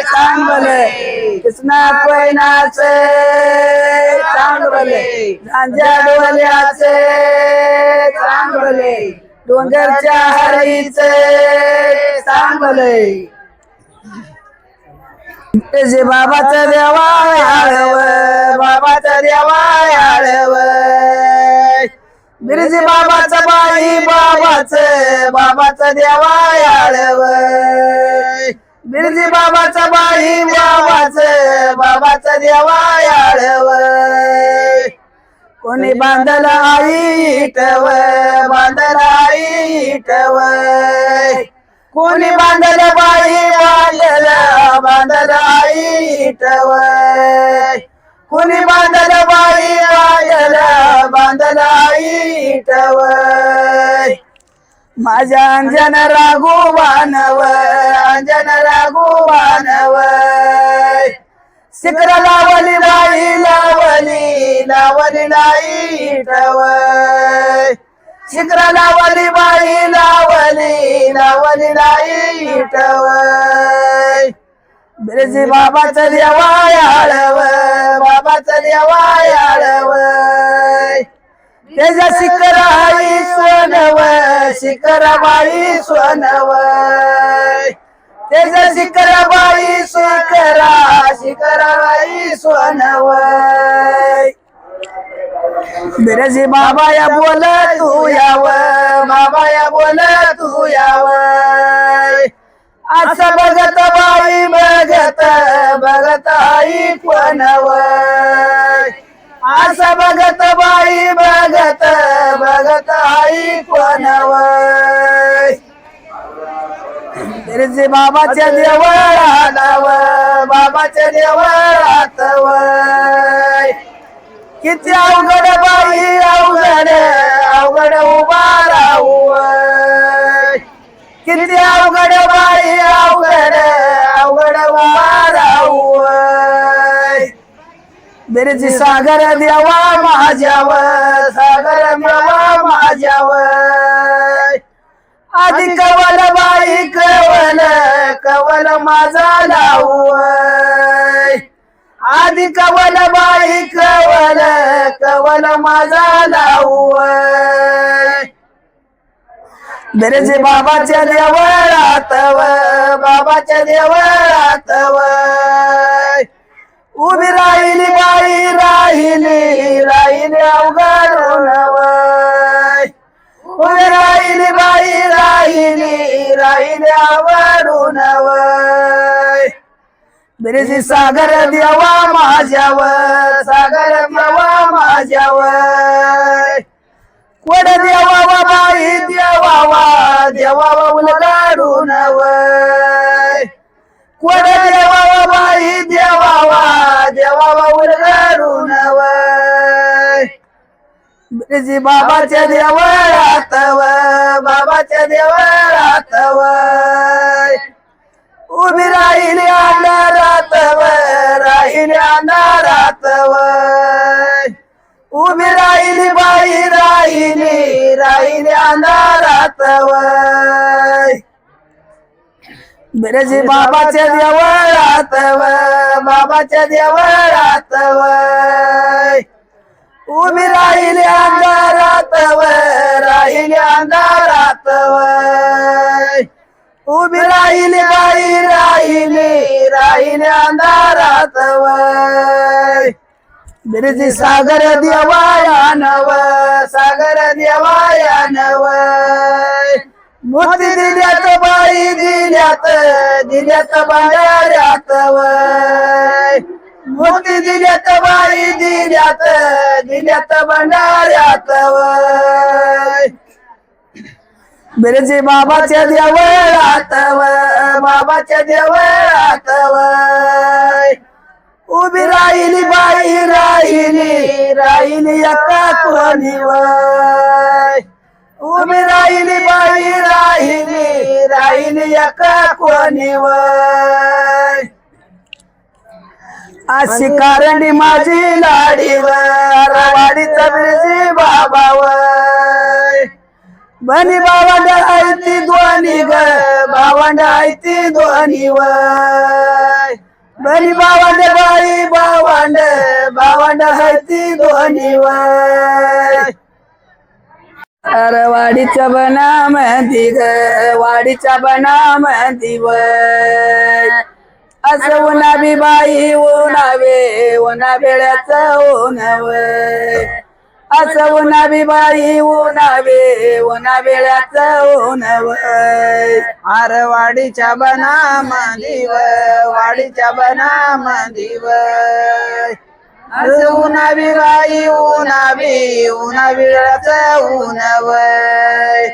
चांगले कृष्णा पैनाचे चांगले झांझ्या डोल्याचे चांगले डोंगरच्या हरीचे चांगले जे बाबाचं देवा आळव बाबाचं देवा आळव बिरजी बाबाचं बाई बाबाचं देवा आळव बिरजी बाबाचं बाई बाबाचं देवा आळव कोणी बांधल आई ठव कोणी बांधल बाई बांधल आई ठव कोणी बांधल बाई बांधल आई ठव माझ्या अंजन राघुवानव शिखर लावली बाई लावली लाई ठव शिखर लावली बाई लावली लाई ठव बिरजी बाबाचं देवा आळव बाबाचं देवा आळव त्याच्या शिखर आई सोनव शिखर बाई सोनव त्याच्या शिखर बाई शिखर बाई सोनव बिरजी बाबा या बोल तू याव बाबा या बोल तू याव असं बघत बाई बघत आई कोणव असं बघत बाई बघत आई कोणव बिरजी बाबाच्या देवळात बाबाच्या देवळात किती अवघड बाई अवघड उभा राहू किती अवघड बाई अवघड उभा राहू बिरजी सागर देवा माझ्याव आधी कवल बाई कवल माझा लावू आधी कवल बाई कवल माझा लावू बिरजी बाबाच्या देवळात बाबाच्या देवळात उभी राहिली बाई राहिली अवघडून उभी राहिली बाई राहिली अवघडून बिरजी सागर देवा माझ्याव कोड देवावा बाई देवावा उलगाडून कोड देवावा बाई देवावा उलगाडून बिरजी बाबाच्या देवळात बाबाच्या देवळात उभी राहिली अंधारात उभी राहिली बाई राहिली अंधारात बिरजी बाबाच्या देवळात बाबाच्या देवळात उभी राहिली अंधारात उभी राहिली बाई राहिली अंधारात बिरजी सागर देवायानव मूर्ती दिल्यात बाई दिल्यात भंडाऱ्यात मूर्ती दिल्यात बाई दिल्यात भंडाऱ्यात बिरजी बाबाच्या देवळात उभी राहिली बाई राहिली राहिली एका कोणीवर उभी राहिली बाई राहिली राहिली एका कोणीवर अशी कारंडी माझी लाडीवर वाडीचा बिरजी बाबावर बनी भावंड आहे ती दोन्ही ग भावंड आहे ती दोन्ही वय बनी भावंड बाई भावंड भावंड आहे ती दोन्ही वय अरे वाडीच्या बना मंदी ग वाडीच्या बना मंदी वय असं उन्हाबी बाई उन्हावे उन्हा वेळ्याचं उन्हावय असं उन्हाबी बाई उन्हावे उन्हा वेळ्याचं उन्हावय अरे वाडीच्या बना मंदीव वाडीच्या बना मंदीव असं उन्हावी बाई उन्हावी उन्हावीळाचं उन्हावय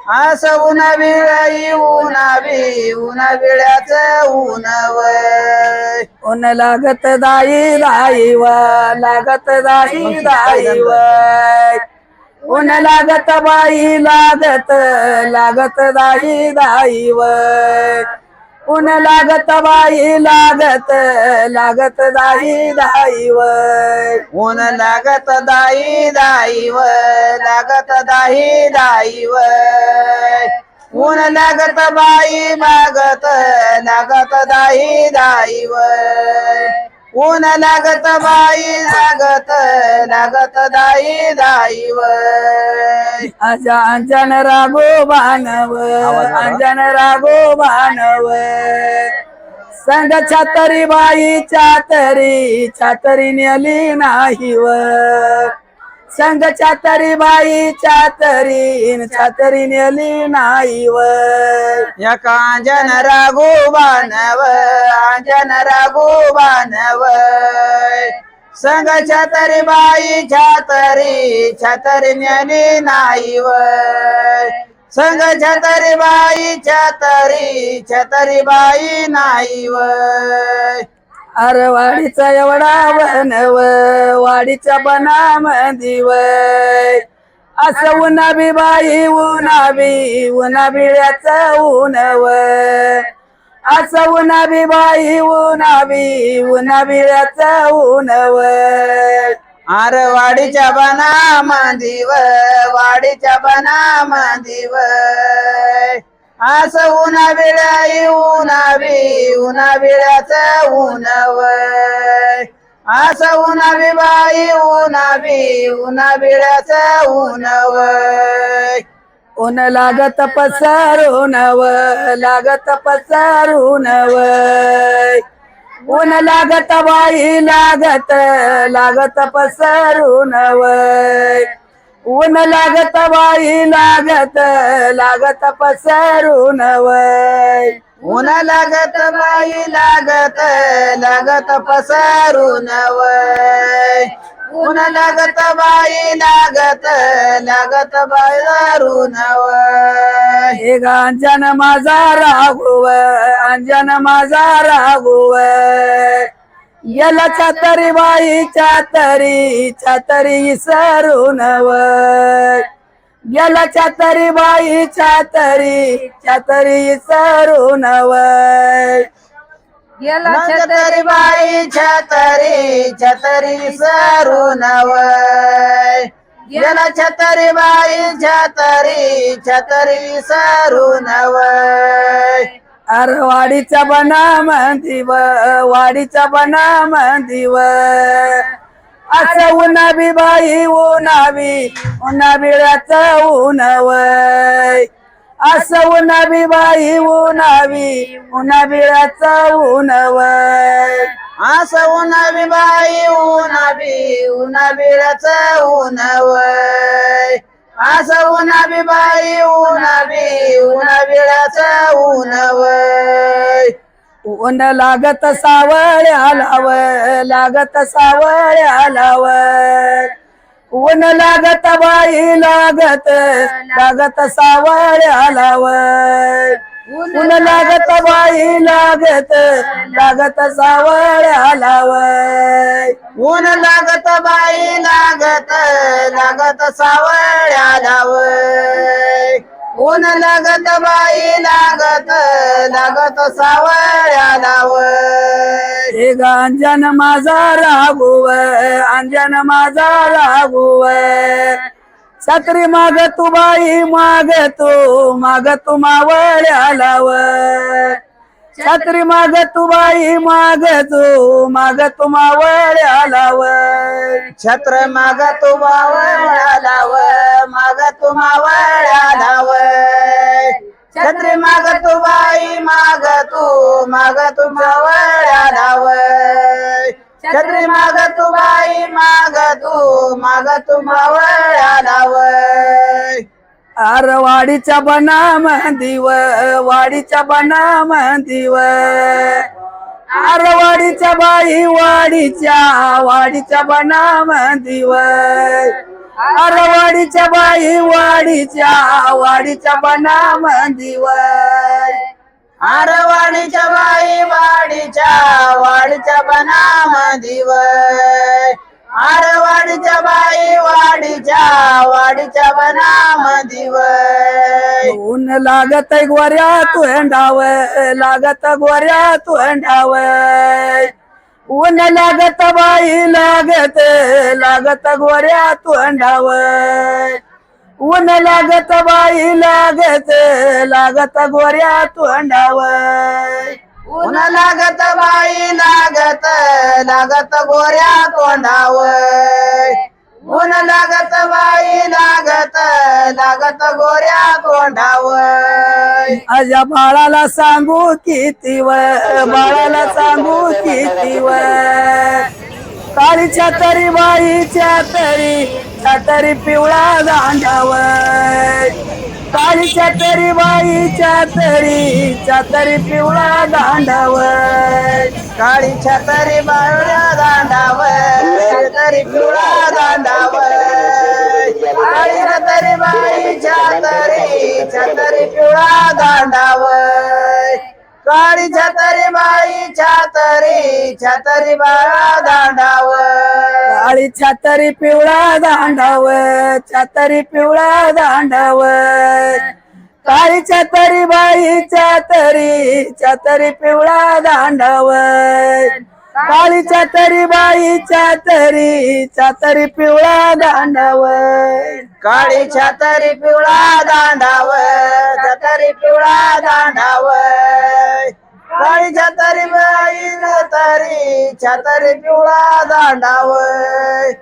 असं उन्हावी बाई उन्हावी उन्हावीळाचं उन्हावय उन लागत दाई दाई व लागत दाई दाई व उन लागत बाई लागत लागत दाई दाई व उन लागत बाई लागत लागत दाई दाई व ऊन लागत दाई दाई व लागत दाई दाई व ऊन लागत बाई मागत लागत दाई दाई व ऊन लागत बाई लागत लागत दाई दाई व आजा अंजन रागो बानव अंजन रागो बानव संग छातरी बाई छातरी छातरी नेली नाही व संग छातरी बाई छातरी छातरी नेली नाही व या कांजन राघो बानव अंजन राघो बानव संग छातरी बाई छातरी छातरी नेली नाही व संग छातरी बाई छातरी छातरी बाई नाही व अरे वाडीचा एवढा बनव वाडीच्या बना मंदीव असं उन्हाबी बाई उन्हाबी उन्हाबिळ्याचं उन्हव असं उन्हाबी बाई उन्हाबी उन्हाबिळ्याचं उन्हव अरे वाडीच्या बना मंदीव वाडीच्या बना मंदीव असं उन्हाबिळाई उन्हाबी उन्हाबिळ्याचं उन्हवय असं उन्हाबी बाई उन्हाबी उन्हाबिळ्याचं उन्हवय उन लागत पसरूनव लागत पसरूनव उन लागत बाई लागत लागत पसरूनव ऊन लागत बाई लागत लागत पसरूनव ऊन लागत बाई लागत लागत पसरूनवय ऊन लागत बाई लागत लागत पसरूनवय हे अंजन माझा राघुव अंजन माझा राघुव गेला छातरी बाई छातरी छातरी सरूनव गेला छातरी बाई छातरी छातरी सरूनव गेला छतरी बाई छतरी छतरी सरूनवय गेला छतरी बाई छतरी छतरी सरूनवय अरे वाडीच्या बना मंदीव वाडीच्या बना मंदीव असं उन्हाबी बाई उन्हाबी उन्हाबिळ्याचं उन्हवय असं उन्हाबी बाई उन्हाबी उन्हाबिळ्याचं उन्हवय असं उन्हाबी बाई उन्हाबी उन्हाबिळाचं उन्हवय असं उन्हाबी बाई उन्हाबी उन्हाबिळाचं उन्हवय ऊन लागत सावळ्यालाव लागत सावळ्यालाव ऊन लागत बाई लागत लागत सावळ्यालाव ऊन लागत बाई लागत लागत सावळ्याला वय ऊन लागत बाई लागत लागत सावळ्याला वय ऊन लागत बाई लागत लागत सावळ्याला वय हे अंजन माझा राघुव अंजन माझा राघुव छत्री माग तू बाई माग तू मावळ्याला वय छत्री माग तू बाई माग तू मावळ्याला वय छत्र माग तू मावळ्याला वय माग तू मावळ्याला वय छत्री माग तू बाई माग तू मावळ्याला वय छत्री माग तू बाई माग तू मावळ्याला वय वाडीच्या बना मंदिव वाडीच्या बना मंदिव वाडीच्या बाई वाडीच्या बना मंदिव वाडीच्या बाई वाडीच्या बना मंदिव वाडीच्या बाई वाडीच्या बनामधी वय वाडीच्या बाई वाडीच्या बनामधी वय ऊन लागत गोऱ्या तोंडाव लागत गोऱ्या तोंडाव ऊन लागत बाई लागत गोऱ्या तोंडाव ऊन लागत बाई लागत गोऱ्या तोंडाव ऊन लागत बाई लागत गोऱ्या तोंडावय ऊन लागत बाई लागत गोऱ्या तोंडावय माझ्या बाळाला सांगू किती बाळाला सांगू किती काळीच्या तरी बाईच्या तरी पिवळा दांडावय काळीच्या तरी बाईच्या तरी पिवळा दांडावय काळीच्या तरी बाळ्या दांडावय तरी पिवळा दांडावय काळीच्या तरी बाईच्या तरी पिवळा दांडावय काळीच्या तरी बाईच्या तरी बाळा दांडावय काळीच्या तरी पिवळा दांडावय छातरी पिवळा दांडावय काळीच्या तरी बाईच्या तरी पिवळा दांडावय काळीच्या तरी बाईच्या तरी पिवळा दांडावय काळीच्या तरी पिवळा दांडावय तरी पिवळा दांडावय काळीच्या तरी बाईच्या तरी पिवळा दांडावय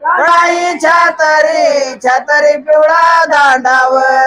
काळीच्या तरी पिवळा दांडावय